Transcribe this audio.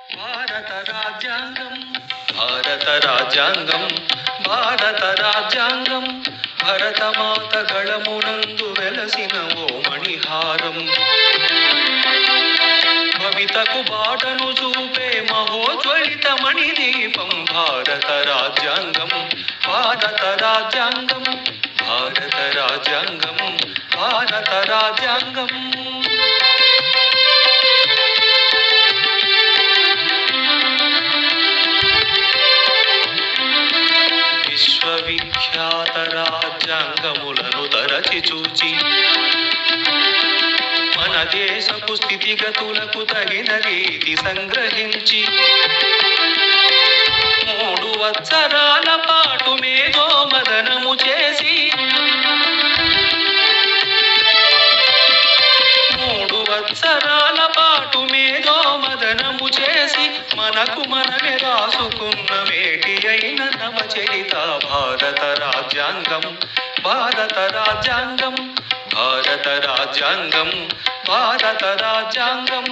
భారత రాజ్యాంగం భారత రాజ్యాంగం భారత రాజ్యాంగం భరతమాత గళమునందు వెలసిన ఓ మణిహారం భవితకు బాటను చూపే మహోజ్వలిత మణిదీపం భారత రాజ్యాంగం భారత రాజ్యాంగం భారత రాజ్యాంగం భారత రాజ్యాంగం విశ్వవిఖ్యాత రాజ్యాంగములను తరచి చూచి మన దేశపు స్థితిగతులకు తగిన రీతి సంగ్రహించి 3 వత్సరాల పాటు మేధోమదనము చేసి 3 వత్సరాల పాటు మేధోమదనము చేసి మనకు మనమే రాసుకున్న మేటి అయిన నవచరిత భారత రాజ్యాంగం భారత రాజ్యాంగం భారత రాజ్యాంగం భారత రాజ్యాంగం